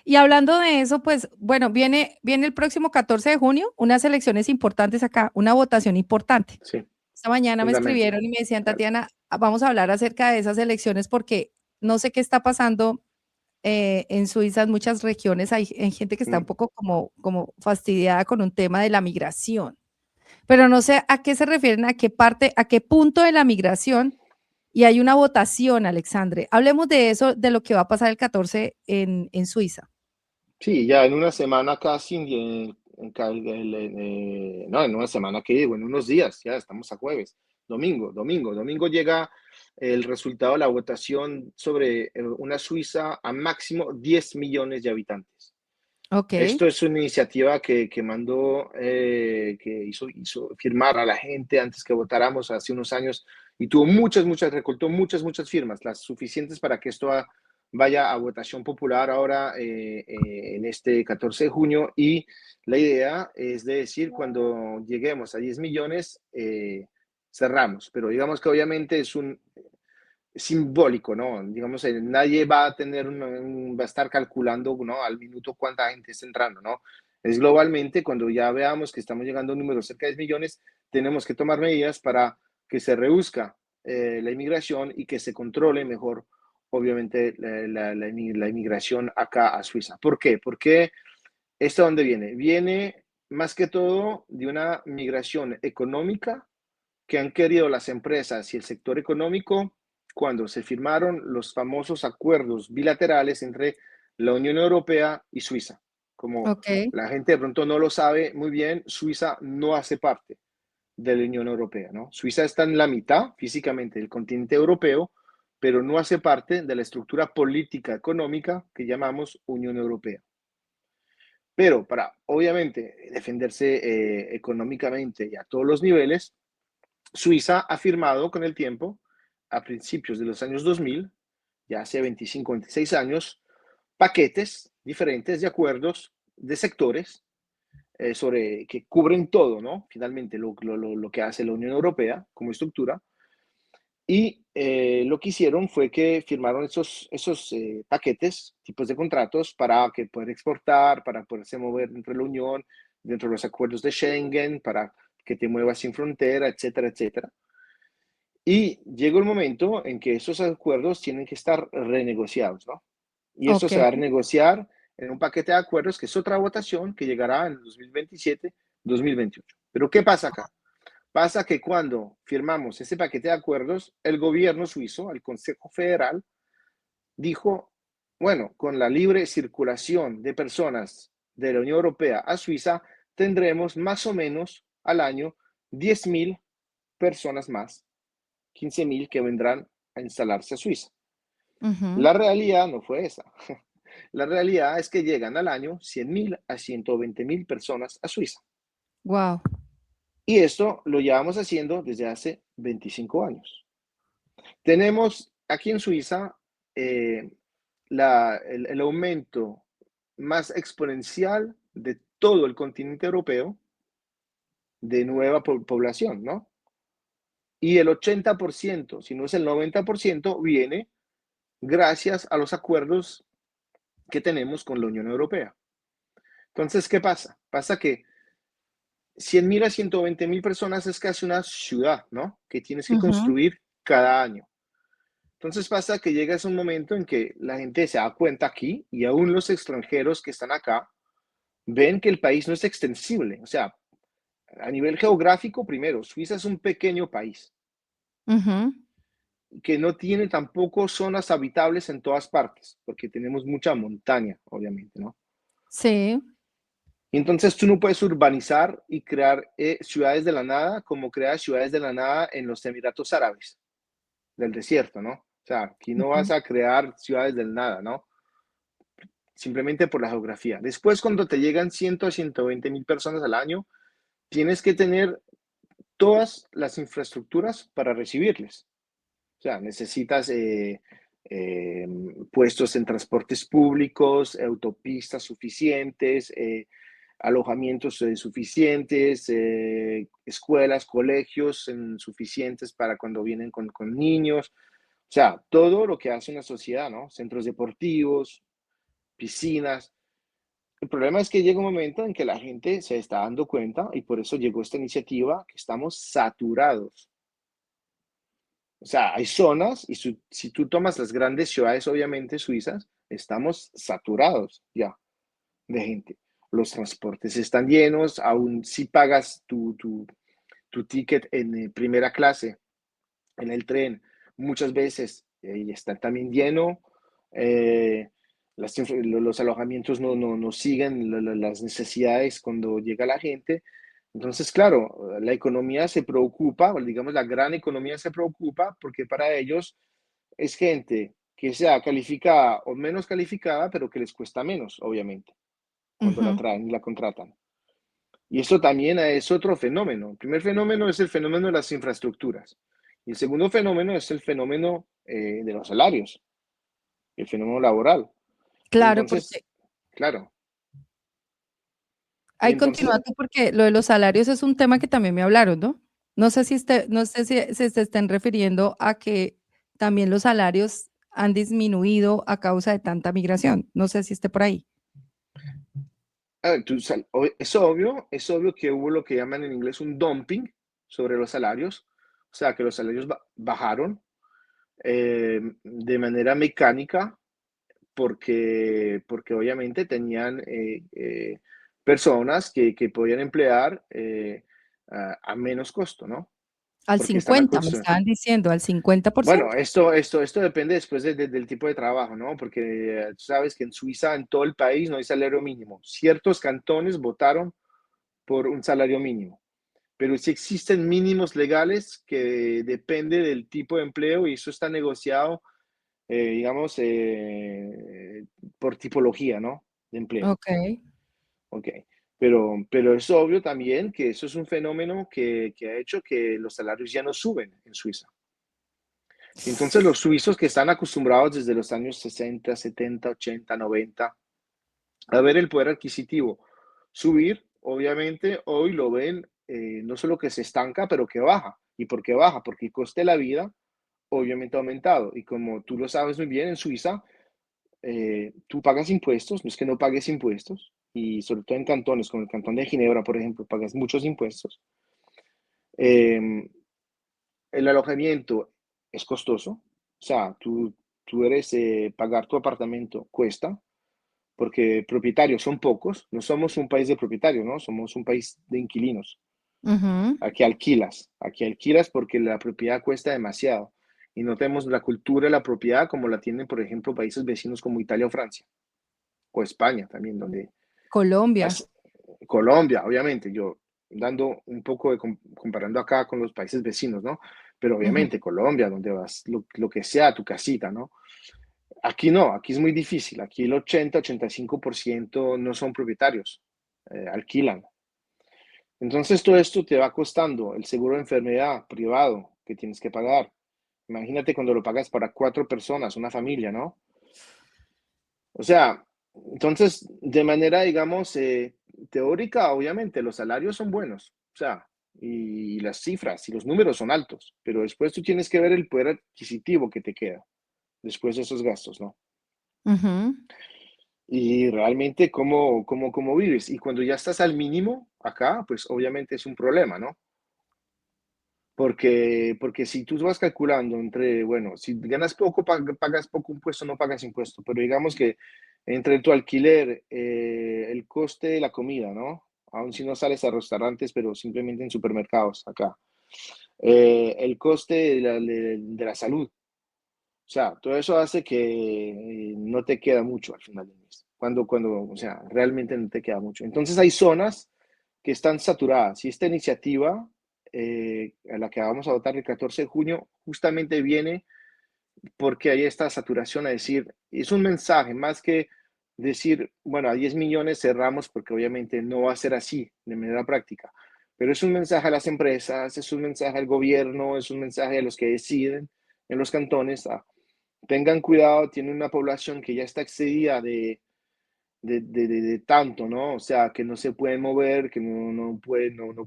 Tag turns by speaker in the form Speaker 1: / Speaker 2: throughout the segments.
Speaker 1: Y hablando de eso, pues bueno, viene el próximo 14 de junio, unas elecciones importantes acá, una votación importante.
Speaker 2: Sí,
Speaker 1: Esta mañana me
Speaker 2: fundamental.
Speaker 1: escribieron y me decían,
Speaker 2: Claro.
Speaker 1: Tatiana, vamos a hablar acerca de esas elecciones porque no sé qué está pasando en Suiza, en muchas regiones hay gente que está un
Speaker 2: Mm.
Speaker 1: poco como fastidiada con un tema de la migración, pero no sé a qué se refieren, a qué parte, a qué punto de la migración y hay una votación, Alexandre. Hablemos de eso, de lo que va a pasar el 14 en Suiza.
Speaker 2: Sí, ya en una semana casi, no, en una semana que digo, en unos días, ya estamos a jueves, domingo llega el resultado de la votación sobre una Suiza a máximo 10 millones de habitantes.
Speaker 1: Ok,
Speaker 2: Esto es una iniciativa que mandó, que hizo firmar a la gente antes que votáramos hace unos años y tuvo recortó muchas firmas, las suficientes para que esto vaya a votación popular ahora en este 14 de junio. Y la idea es de decir, cuando lleguemos a 10 millones, cerramos. Pero digamos que obviamente es un simbólico, ¿no? Digamos, nadie va a tener, va a estar calculando, ¿no? Al minuto cuánta gente está entrando, ¿no? Es globalmente, cuando ya veamos que estamos llegando a un número cerca de 10 millones, tenemos que tomar medidas para que se reduzca la inmigración y que se controle mejor, obviamente, la inmigración acá a Suiza. ¿Por qué? Porque esto, ¿dónde viene? Viene más que todo de una migración económica que han querido las empresas y el sector económico cuando se firmaron los famosos acuerdos bilaterales entre la Unión Europea y Suiza. Como
Speaker 1: ok,
Speaker 2: la gente de pronto no lo sabe muy bien, Suiza no hace parte de la Unión Europea, ¿no? Suiza está en la mitad físicamente del continente europeo, pero no hace parte de la estructura política económica que llamamos Unión Europea. Pero para, obviamente, defenderse económicamente y a todos los niveles, Suiza ha firmado con el tiempo, a principios de los años 2000, ya hace 25, 26 años, paquetes diferentes de acuerdos de sectores sobre que cubren todo, ¿no? Finalmente, lo que hace la Unión Europea como estructura. Y lo que hicieron fue que firmaron esos paquetes, tipos de contratos para que poder exportar, para poderse mover dentro de la Unión, dentro de los acuerdos de Schengen, para que te muevas sin frontera, etcétera, etcétera. Y llega un momento en que esos acuerdos tienen que estar renegociados, ¿no? Y eso
Speaker 1: ok.
Speaker 2: se va a renegociar en un paquete de acuerdos que es otra votación que llegará en 2027, 2028. Pero ¿qué pasa acá? Pasa que cuando firmamos ese paquete de acuerdos, el gobierno suizo, el Consejo Federal, dijo, bueno, con la libre circulación de personas de la Unión Europea a Suiza, tendremos más o menos al año 10.000 personas más, 15.000 que vendrán a instalarse a Suiza.
Speaker 1: Ujú.
Speaker 2: La realidad no fue esa. La realidad es que llegan al año 100.000 a 120.000 personas a Suiza.
Speaker 1: Wow.
Speaker 2: Y esto lo llevamos haciendo desde hace 25 años. Tenemos aquí en Suiza eh, el aumento más exponencial de todo el continente europeo de nueva población, ¿no? Y el 80%, si no es el 90%, viene gracias a los acuerdos que tenemos con la Unión Europea. Entonces, ¿qué pasa? Pasa que 100.000 a 120.000 personas es casi una ciudad, ¿no? Que tienes que
Speaker 1: Ujú.
Speaker 2: construir cada año. Entonces pasa que llega ese un momento en que la gente se da cuenta aquí y aún los extranjeros que están acá ven que el país no es extensible. O sea, a nivel geográfico, primero, Suiza es un pequeño país
Speaker 1: Ujú.
Speaker 2: que no tiene tampoco zonas habitables en todas partes, porque tenemos mucha montaña, obviamente, ¿no?
Speaker 1: Sí.
Speaker 2: Y entonces tú no puedes urbanizar y crear ciudades de la nada como creas ciudades de la nada en los Emiratos Árabes, del desierto, ¿no? O sea, aquí no vas
Speaker 1: Ujú.
Speaker 2: a crear ciudades del nada, ¿no? Simplemente por la geografía. Después, cuando te llegan 100 a 120.000 personas al año, tienes que tener todas las infraestructuras para recibirles. O sea, necesitas eh, puestos en transportes públicos, autopistas suficientes, alojamientos suficientes, escuelas, colegios suficientes para cuando vienen con niños. O sea, todo lo que hace una sociedad, ¿no? Centros deportivos, piscinas. El problema es que llega un momento en que la gente se está dando cuenta y por eso llegó esta iniciativa que estamos saturados. O sea, hay zonas y si tú tomas las grandes ciudades, obviamente suizas, estamos saturados ya de gente. Los transportes están llenos, aún si pagas tu ticket en primera clase, en el tren, muchas veces está también lleno. eh, los alojamientos no siguen las necesidades cuando llega la gente. Entonces, claro, la economía se preocupa, o digamos la gran economía se preocupa porque para ellos es gente que sea calificada o menos calificada, pero que les cuesta menos, obviamente, cuando la
Speaker 1: Ujú.
Speaker 2: traen y la contratan. Y eso también es otro fenómeno. El primer fenómeno es el fenómeno de las infraestructuras. Y el segundo fenómeno es el fenómeno de los salarios, el fenómeno laboral. Y
Speaker 1: Claro,
Speaker 2: entonces,
Speaker 1: porque
Speaker 2: claro, y
Speaker 1: ahí
Speaker 2: entonces,
Speaker 1: continúa tú, porque lo de los salarios es un tema que también me hablaron, ¿no? No sé si se estén refiriendo a que también los salarios han disminuido a causa de tanta migración. No sé si esté por ahí.
Speaker 2: es obvio que hubo lo que llaman en inglés un dumping sobre los salarios, o sea, que los salarios bajaron de manera mecánica porque obviamente tenían personas que podían emplear a menos costo, ¿no?
Speaker 1: Al
Speaker 2: Porque están
Speaker 1: 50 me
Speaker 2: acostumbrados.
Speaker 1: estaban diciendo, al
Speaker 2: Bueno,
Speaker 1: 50%.
Speaker 2: esto depende después del tipo de trabajo, ¿no? Porque tú sabes que en Suiza, en todo el país, no hay salario mínimo. Ciertos cantones votaron por un salario mínimo, pero sí existen mínimos legales que depende del tipo de empleo y eso está negociado, digamos, por tipología, ¿no? De empleo.
Speaker 1: Okey.
Speaker 2: Ok. Pero es obvio también que eso es un fenómeno que ha hecho que los salarios ya no suben en Suiza. Entonces, los suizos que están acostumbrados desde los años 60, 70, 80, 90 a ver el poder adquisitivo subir, obviamente hoy lo ven no solo que se estanca, pero que baja. ¿Y por qué baja? Porque el coste de la vida obviamente ha aumentado. Y como tú lo sabes muy bien, en Suiza tú pagas impuestos, no es que no pagues impuestos, y sobre todo en cantones, como el cantón de Ginebra, por ejemplo, pagas muchos impuestos. Eh, el alojamiento es costoso, o sea, tú eres, pagar tu apartamento cuesta, porque propietarios son pocos, no somos un país de propietarios, ¿no? Somos un país de inquilinos.
Speaker 1: Ujú.
Speaker 2: Aquí alquilas porque la propiedad cuesta demasiado y no tenemos la cultura de la propiedad como la tienen, por ejemplo, países vecinos como Italia o Francia, o España también, donde
Speaker 1: Colombia.
Speaker 2: las, Colombia, obviamente, yo dando un poco de comparando acá con los países vecinos, ¿no? Pero
Speaker 1: Ujú.
Speaker 2: obviamente Colombia, donde vas, lo que sea, tu casita, ¿no? Aquí no, aquí es muy difícil. Aquí el 80-85% no son propietarios, alquilan. Entonces todo esto te va costando el seguro de enfermedad privado que tienes que pagar. Imagínate cuando lo pagas para 4 personas, una familia, ¿no? O sea, entonces, de manera, digamos, teórica, obviamente, los salarios son buenos, o sea, y las cifras y los números son altos, pero después tú tienes que ver el poder adquisitivo que te queda después de esos gastos, ¿no?
Speaker 1: Ujú.
Speaker 2: Y realmente cómo vives. Y cuando ya estás al mínimo acá, pues obviamente es un problema, ¿no? Porque si tú vas calculando entre, bueno, si ganas poco, pagas poco impuesto, no pagas impuesto, pero digamos que entre tu alquiler, el coste de la comida, ¿no? Aun si no sales a restaurantes, pero simplemente en supermercados acá. El coste de la salud. O sea, todo eso hace que no te queda mucho al final del mes. O sea, realmente no te queda mucho. Entonces hay zonas que están saturadas y esta iniciativa a la que vamos a votar el 14 de junio justamente viene porque hay esta saturación, a decir, es un mensaje más que decir, bueno, a 10 millones cerramos porque obviamente no va a ser así de manera práctica, pero es un mensaje a las empresas, es un mensaje al gobierno, es un mensaje a los que deciden en los cantones, tengan cuidado, tiene una población que ya está excedida de tanto, ¿no? O sea, que no se puede mover, que no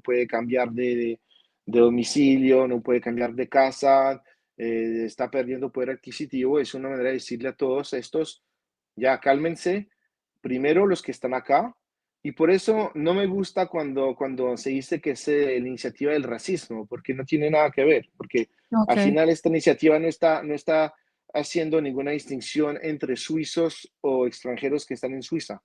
Speaker 2: puede cambiar de domicilio, no puede cambiar de casa, está perdiendo poder adquisitivo. Es una manera de decirle a todos estos, ya cálmense, primero los que están acá, y por eso no me gusta cuando se dice que es la iniciativa del racismo, porque no tiene nada que ver, porque al
Speaker 1: Ok,
Speaker 2: final esta iniciativa no está haciendo ninguna distinción entre suizos o extranjeros que están en Suiza.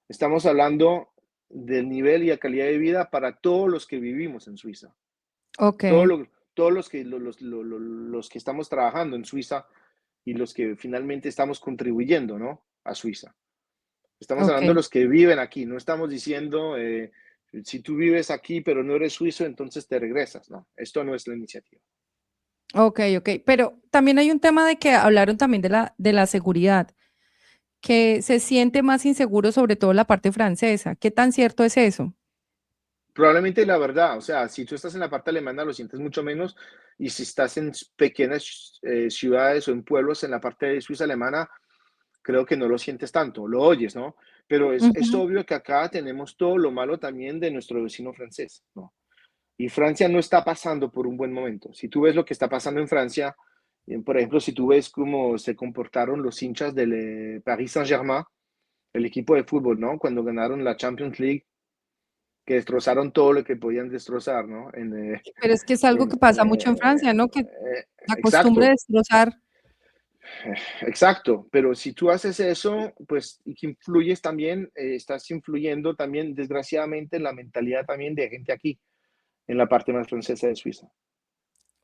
Speaker 2: Estamos hablando del nivel y la calidad de vida para todos los que vivimos en Suiza,
Speaker 1: ok,
Speaker 2: todos los que estamos trabajando en Suiza y los que finalmente estamos contribuyendo, ¿no?, a Suiza. Estamos
Speaker 1: ok,
Speaker 2: hablando de los que viven aquí, no estamos diciendo, si tú vives aquí pero no eres suizo, entonces te regresas, ¿no? Esto no es la iniciativa.
Speaker 1: ok, ok. Pero también hay un tema de que hablaron también de la seguridad, que se siente más inseguro, sobre todo en la parte francesa. ¿Qué tan cierto es eso?
Speaker 2: Probablemente la verdad, o sea, si tú estás en la parte alemana lo sientes mucho menos, y si estás en pequeñas ciudades o en pueblos en la parte de Suiza alemana, creo que no lo sientes tanto, lo oyes, ¿no? Pero es
Speaker 1: Ujú.
Speaker 2: obvio que acá tenemos todo lo malo también de nuestro vecino francés, ¿no? Y Francia no está pasando por un buen momento. Si tú ves lo que está pasando en Francia, por ejemplo, si tú ves cómo se comportaron los hinchas del Paris Saint-Germain, el equipo de fútbol, ¿no? Cuando ganaron la Champions League, que destrozaron todo lo que podían destrozar, ¿no?
Speaker 1: Pero es que es algo que pasa mucho en Francia, ¿no? Que la costumbre de
Speaker 2: Exacto,
Speaker 1: destrozar.
Speaker 2: exacto. Pero si tú haces eso, pues, y que influyes también, estás influyendo también, desgraciadamente, en la mentalidad también de gente aquí, en la parte más francesa de Suiza.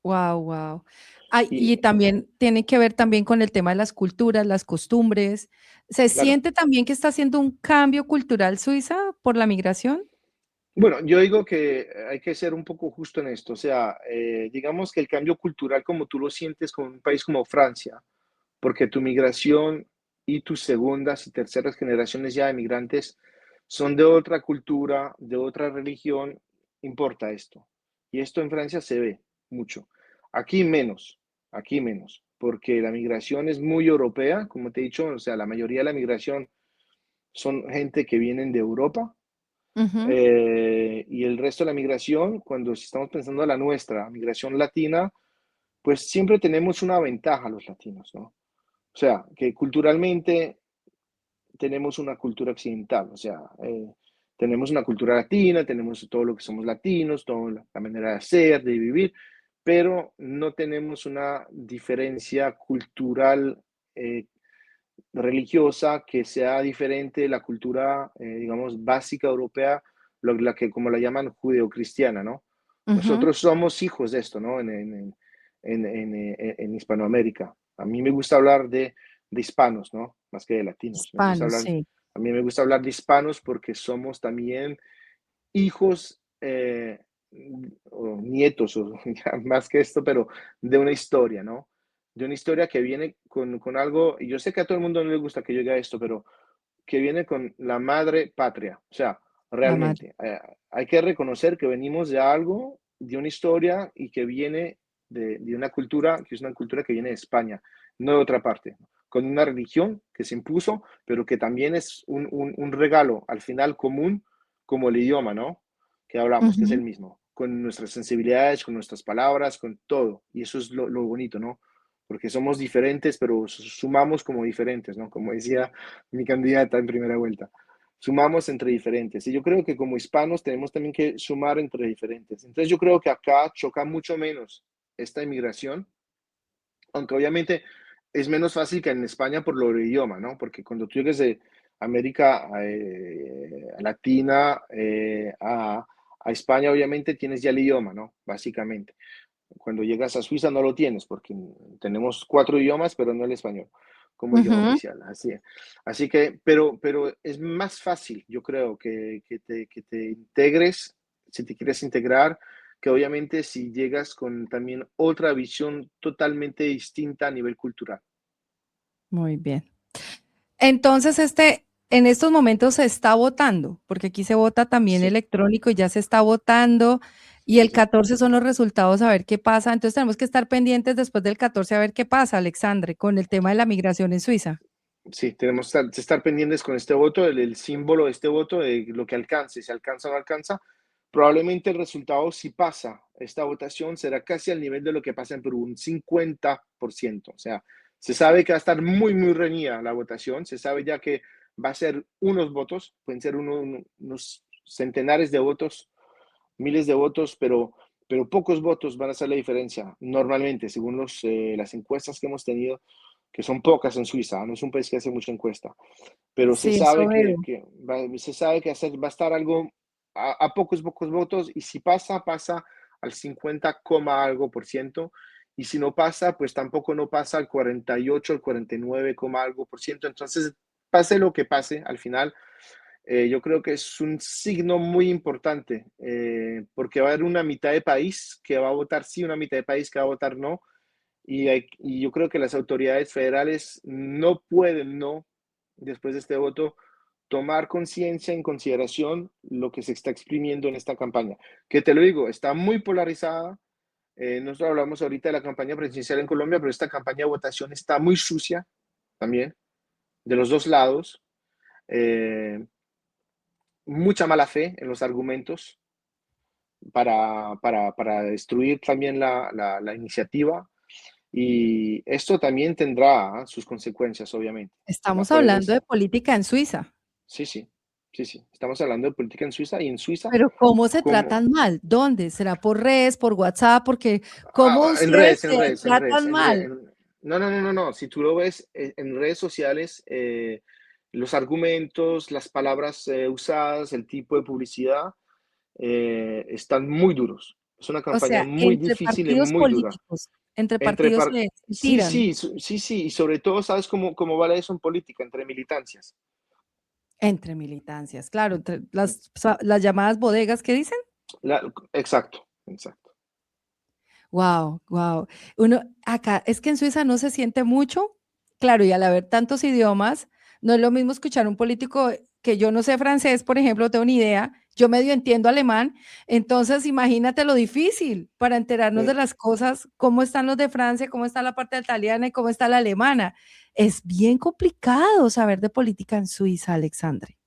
Speaker 1: Wow, wow. Ay, y
Speaker 2: Y
Speaker 1: también tiene que ver también con el tema de las culturas, las costumbres. ¿Se
Speaker 2: claro,
Speaker 1: siente también que está haciendo un cambio cultural Suiza por la migración?
Speaker 2: bueno, yo digo que hay que ser un poco justo en esto. O sea, digamos que el cambio cultural, como tú lo sientes con un país como Francia, porque tu migración y tus segundas y terceras generaciones ya de migrantes son de otra cultura, de otra religión, importa esto. Y esto en Francia se ve mucho. Aquí menos, porque la migración es muy europea, como te he dicho, o sea, la mayoría de la migración son gente que vienen de Europa,
Speaker 1: Ujú,
Speaker 2: y el resto de la migración, cuando estamos pensando en la nuestra, migración latina, pues siempre tenemos una ventaja los latinos, ¿no? O sea, que culturalmente tenemos una cultura occidental, o sea, tenemos una cultura latina, tenemos todo lo que somos latinos, toda la manera de hacer, de vivir, pero no tenemos una diferencia cultural, religiosa, que sea diferente de la cultura, digamos, básica europea, la que como la llaman judeocristiana, ¿no?
Speaker 1: ujú.
Speaker 2: Nosotros somos hijos de esto, ¿no? En Hispanoamérica. A mí me gusta hablar de hispanos, ¿no? Más que de latinos.
Speaker 1: Hispanos, sí.
Speaker 2: A mí me gusta hablar de hispanos porque somos también hijos, o nietos, o ya más que esto, pero de una historia, ¿no? De una historia que viene con algo, y yo sé que a todo el mundo no le gusta que yo diga esto, pero que viene con la madre patria. O sea,
Speaker 1: La madre.
Speaker 2: realmente, hay que reconocer que venimos de algo, de una historia y que viene de una cultura, que es una cultura que viene de España, no de otra parte, con una religión que se impuso, pero que también es un regalo al final común, como el idioma, ¿no? Que hablamos, que es el
Speaker 1: Ujú.
Speaker 2: mismo, con nuestras sensibilidades, con nuestras palabras, con todo. Y eso es lo bonito, ¿no? Porque somos diferentes, pero sumamos como diferentes, ¿no? Como decía mi candidata en primera vuelta. Sumamos entre diferentes. Y yo creo que como hispanos tenemos también que sumar entre diferentes. Entonces yo creo que acá choca mucho menos esta inmigración, aunque obviamente es menos fácil que en España por lo del idioma, ¿no? Porque cuando tú llegues de América Latina, a España, obviamente tienes ya el idioma, ¿no? Básicamente. Cuando llegas a Suiza no lo tienes, porque tenemos 4 idiomas, pero no el español como idioma
Speaker 1: Ujú.
Speaker 2: oficial. Así que, pero es más fácil, yo creo, que te integres, si te quieres integrar, que obviamente si llegas con también otra visión totalmente distinta a nivel cultural.
Speaker 1: Muy bien. Entonces, en estos momentos se está votando, porque aquí se vota también
Speaker 2: Sí,
Speaker 1: electrónico y ya se está votando, y
Speaker 2: sí,
Speaker 1: el
Speaker 2: sí.
Speaker 1: 14 son los resultados, a ver qué pasa. Entonces tenemos que estar pendientes después del 14 a ver qué pasa, Alexandre, con el tema de la migración en Suiza.
Speaker 2: Sí, tenemos que estar pendientes con este voto, el símbolo de este voto, de lo que alcance, si alcanza o no alcanza. Probablemente el resultado, si pasa esta votación, será casi al nivel de lo que pasa en Perú, un 50%. O sea, se sabe que va a estar muy, muy reñida la votación. Se sabe ya que va a ser unos votos, pueden ser unos centenares de votos, miles de votos, pero pocos votos van a hacer la diferencia normalmente, según las encuestas que hemos tenido, que son pocas en Suiza, no es un país que hace mucha encuesta, pero se
Speaker 1: Sí, eso
Speaker 2: sabe
Speaker 1: veo.
Speaker 2: se sabe que va a estar algo a pocos votos, y si pasa, pasa al 50, algo por ciento, y si no pasa, pues tampoco no pasa al 48, al 49, algo por ciento. Entonces, pase lo que pase, al final, yo creo que es un signo muy importante, porque va a haber una mitad de país que va a votar sí, una mitad de país que va a votar no, y yo creo que las autoridades federales no pueden, no, después de este voto, tomar conciencia en consideración lo que se está exprimiendo en esta campaña. Que te lo digo, está muy polarizada. Nosotros hablamos ahorita de la campaña presidencial en Colombia, pero esta campaña de votación está muy sucia también, de los dos lados. Eh, Mucha mala fe en los argumentos para destruir también la iniciativa. Y esto también tendrá sus consecuencias, obviamente. La
Speaker 1: Estamos hablando de
Speaker 2: polarización.
Speaker 1: política en Suiza,
Speaker 2: Sí, sí, sí, sí. Estamos hablando de política en Suiza, y en Suiza,
Speaker 1: pero ¿cómo se
Speaker 2: como
Speaker 1: tratan mal? ¿Dónde? ¿Será por redes, por WhatsApp? Porque ¿cómo
Speaker 2: en
Speaker 1: ustedes
Speaker 2: redes,
Speaker 1: se
Speaker 2: en redes, en redes,
Speaker 1: tratan mal?
Speaker 2: no, no, no, no, no. Si tú lo ves en redes sociales, los argumentos, las palabras usadas, el tipo de publicidad, están muy duros. Es una
Speaker 1: O
Speaker 2: campaña
Speaker 1: sea,
Speaker 2: muy difícil y muy dura.
Speaker 1: entre
Speaker 2: Entre
Speaker 1: partidos
Speaker 2: par
Speaker 1: se
Speaker 2: Sí,
Speaker 1: tiran,
Speaker 2: sí, sí, sí, y sobre todo, ¿sabes cómo vale eso en política? Entre militancias.
Speaker 1: entre militancias, claro, entre las llamadas bodegas, ¿qué dicen?
Speaker 2: Exacto, exacto.
Speaker 1: Wow, wow. Uno acá es que en Suiza no se siente mucho, claro, y al haber tantos idiomas, no es lo mismo escuchar un político que yo no sé francés, por ejemplo, no tengo ni idea, yo medio entiendo alemán, entonces imagínate lo difícil para enterarnos de
Speaker 2: Mm,
Speaker 1: las cosas, cómo están los de Francia, cómo está la parte italiana y cómo está la alemana. Es bien complicado saber de política en Suiza, Alexandre.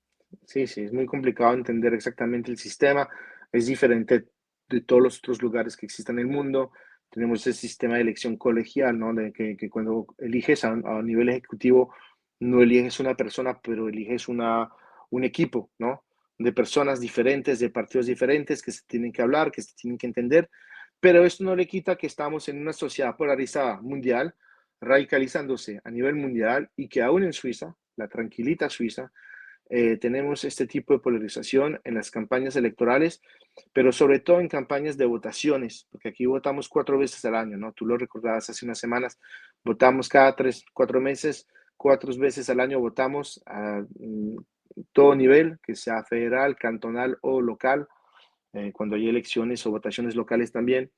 Speaker 2: sí, sí, es muy complicado entender exactamente el sistema. Es diferente de todos los otros lugares que existen en el mundo. Tenemos el sistema de elección colegial, ¿no? De que cuando eliges a nivel ejecutivo, no eliges una persona, pero eliges un equipo, ¿no? De personas diferentes, de partidos diferentes, que se tienen que hablar, que se tienen que entender. Pero esto no le quita que estamos en una sociedad polarizada mundial, radicalizándose a nivel mundial, y que aún en Suiza, la tranquilita Suiza, tenemos este tipo de polarización en las campañas electorales, pero sobre todo en campañas de votaciones, porque aquí votamos 4 veces al año, ¿no? Tú lo recordabas hace unas semanas, votamos cada 3, 4 meses, 4 veces al año votamos a todo nivel, que sea federal, cantonal o local, cuando hay elecciones o votaciones locales también,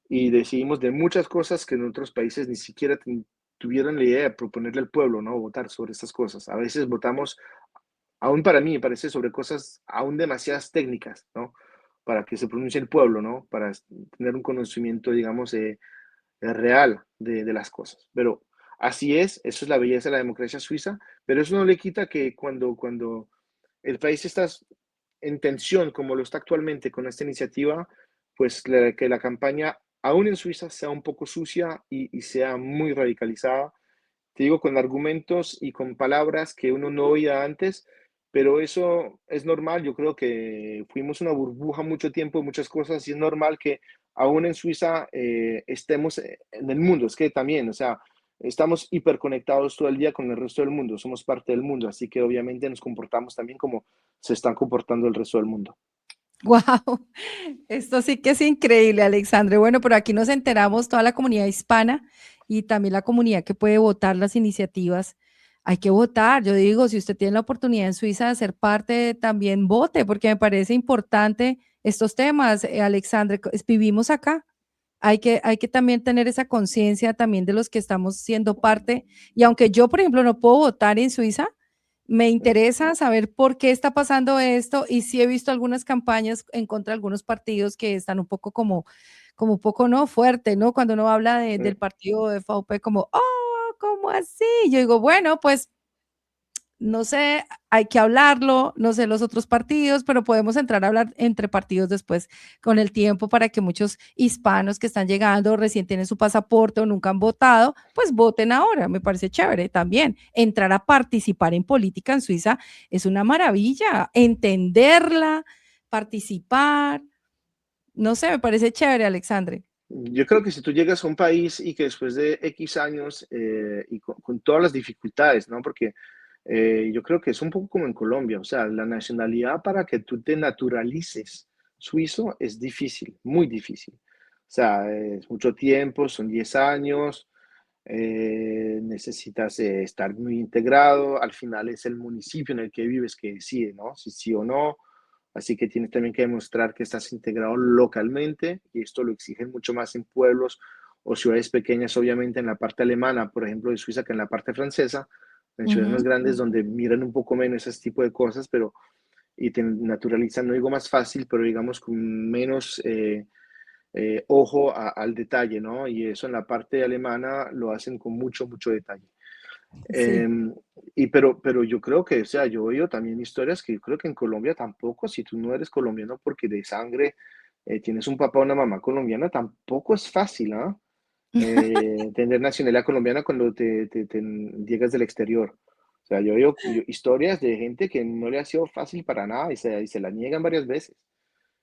Speaker 2: y decidimos de muchas cosas que en otros países ni siquiera tuvieron la idea de proponerle al pueblo, ¿no? Votar sobre estas cosas. A veces votamos, aún para mí me parece, sobre cosas aún demasiadas técnicas, ¿no? Para que se pronuncie el pueblo, ¿no? Para tener un conocimiento, digamos, real de las cosas. Pero así es, eso es la belleza de la democracia suiza, pero eso no le quita que cuando el país está en tensión, como lo está actualmente con esta iniciativa, pues que la campaña, aún en Suiza, sea un poco sucia y sea muy radicalizada, te digo, con argumentos y con palabras que uno no oía antes, pero eso es normal. Yo creo que fuimos una burbuja mucho tiempo, muchas cosas, y es normal que aún en Suiza estemos en el mundo. Es que también, o sea, estamos hiperconectados todo el día con el resto del mundo, somos parte del mundo, así que obviamente nos comportamos también como se están comportando el resto del mundo.
Speaker 1: Wow, esto sí que es increíble, Alexandre. Bueno, pero aquí nos enteramos toda la comunidad hispana y también la comunidad que puede votar las iniciativas. Hay que votar. Yo digo, si usted tiene la oportunidad en Suiza de ser parte, también vote, porque me parece importante estos temas, Alexandre. Vivimos acá. Hay que también tener esa conciencia también de los que estamos siendo parte. Y aunque yo, por ejemplo, no puedo votar en Suiza, me interesa saber por qué está pasando esto y sí he visto algunas campañas en contra de algunos partidos que están un poco como un poco, ¿no? Fuerte, ¿no? Cuando uno habla del partido de VP como, oh, ¿cómo así? Yo digo, bueno, pues no sé, hay que hablarlo, no sé los otros partidos, pero podemos entrar a hablar entre partidos después con el tiempo para que muchos hispanos que están llegando recién tienen su pasaporte o nunca han votado, pues voten ahora. Me parece chévere también. Entrar a participar en política en Suiza es una maravilla, entenderla, participar, no sé, me parece chévere, Alexandre.
Speaker 2: Yo creo que si tú llegas a un país y que después de X años y con todas las dificultades, ¿no? Porque yo creo que es un poco como en Colombia, o sea, la nacionalidad para que tú te naturalices suizo es difícil, muy difícil. O sea, es mucho tiempo, son 10 años, necesitas estar muy integrado, al final es el municipio en el que vives que decide, ¿no? Si sí o no. Así que tienes también que demostrar que estás integrado localmente y esto lo exigen mucho más en pueblos o ciudades pequeñas, obviamente en la parte alemana, por ejemplo, de Suiza, que en la parte francesa, en ciudades más
Speaker 1: Ujú.
Speaker 2: grandes donde miran un poco menos ese tipo de cosas, pero y te naturalizan, no digo más fácil, pero digamos con menos ojo al detalle, ¿no? Y eso en la parte alemana lo hacen con mucho, mucho detalle.
Speaker 1: Sí.
Speaker 2: Em, pero yo creo que, o sea, yo he oído también historias que yo creo que en Colombia tampoco, si tú no eres colombiano porque de sangre tienes un papá o una mamá colombiana, tampoco es fácil, ¿ah? Tener nacionalidad colombiana cuando te llegas del exterior. O sea, yo he oído historias de gente que no le ha sido fácil para nada y se la niegan varias veces.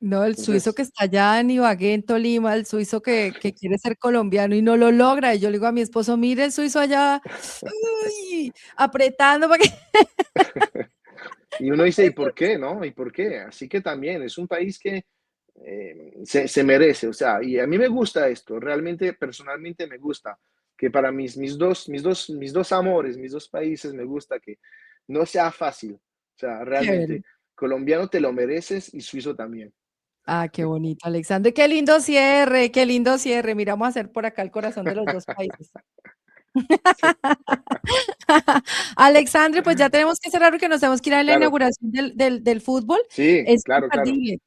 Speaker 1: No, el suizo
Speaker 2: Entonces,
Speaker 1: que está allá en Ibagué, en Tolima, el suizo que quiere ser colombiano y no lo logra. Y yo le digo a mi esposo, mire el suizo allá, uy, apretando para que...
Speaker 2: y uno dice, ¿y por qué, no? ¿Y por qué? Así que también es un país que se merece, o sea, y a mí me gusta esto, realmente, personalmente me gusta, que para mis dos amores, mis dos países, me gusta que no sea fácil, o sea,
Speaker 1: Chévere.
Speaker 2: realmente, colombiano te lo mereces y suizo también.
Speaker 1: Ah, qué bonito, Alexandre. Qué lindo cierre, qué lindo cierre. Mira, vamos a hacer por acá el corazón de los dos países.
Speaker 2: Sí,
Speaker 1: Alexandre, pues ya tenemos que cerrar porque nos tenemos que ir a la
Speaker 2: claro,
Speaker 1: inauguración del fútbol.
Speaker 2: sí,
Speaker 1: Es
Speaker 2: claro, claro,
Speaker 1: imperdible.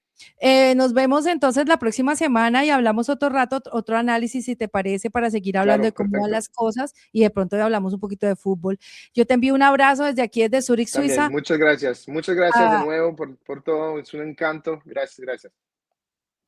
Speaker 1: Nos vemos entonces la próxima semana y hablamos otro rato, otro análisis, si te parece, para seguir hablando de
Speaker 2: claro,
Speaker 1: cómo van
Speaker 2: perfecto.
Speaker 1: las cosas y de pronto hablamos un poquito de fútbol. Yo te envío un abrazo desde aquí, desde Zurich,
Speaker 2: También,
Speaker 1: Suiza.
Speaker 2: muchas gracias de
Speaker 1: Ah,
Speaker 2: nuevo por todo, es un encanto, gracias, gracias.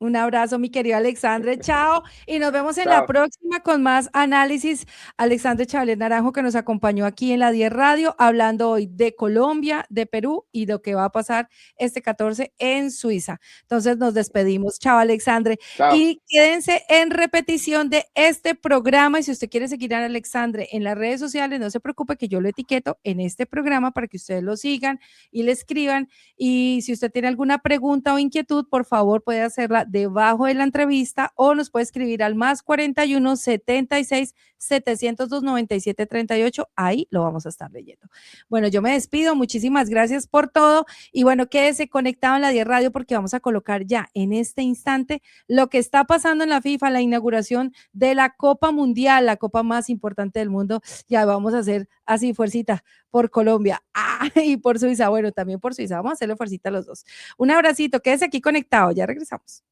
Speaker 1: un abrazo, mi querido Alexandre. Chao. Y nos vemos en la
Speaker 2: Chao,
Speaker 1: próxima con más análisis. Alexandre Chávez Naranjo, que nos acompañó aquí en la 10 Radio, hablando hoy de Colombia, de Perú y lo que va a pasar este 14 en Suiza. Entonces nos despedimos. Chao, Alexandre.
Speaker 2: chao,
Speaker 1: Y quédense en repetición de este programa. Y si usted quiere seguir a Alexandre en las redes sociales, no se preocupe que yo lo etiqueto en este programa para que ustedes lo sigan y le escriban. Y si usted tiene alguna pregunta o inquietud, por favor puede hacerla debajo de la entrevista o nos puede escribir al más 41 76 702 97 38. Ahí lo vamos a estar leyendo. Bueno, yo me despido. Muchísimas gracias por todo. Y bueno, quédese conectado en la 10 Radio porque vamos a colocar ya en este instante lo que está pasando en la FIFA, la inauguración de la Copa Mundial, la copa más importante del mundo. Ya vamos a hacer así, fuercita por Colombia y por Suiza. Bueno, también por Suiza. Vamos a hacerle fuercita a los dos. Un abracito, quédese aquí conectado. Ya regresamos.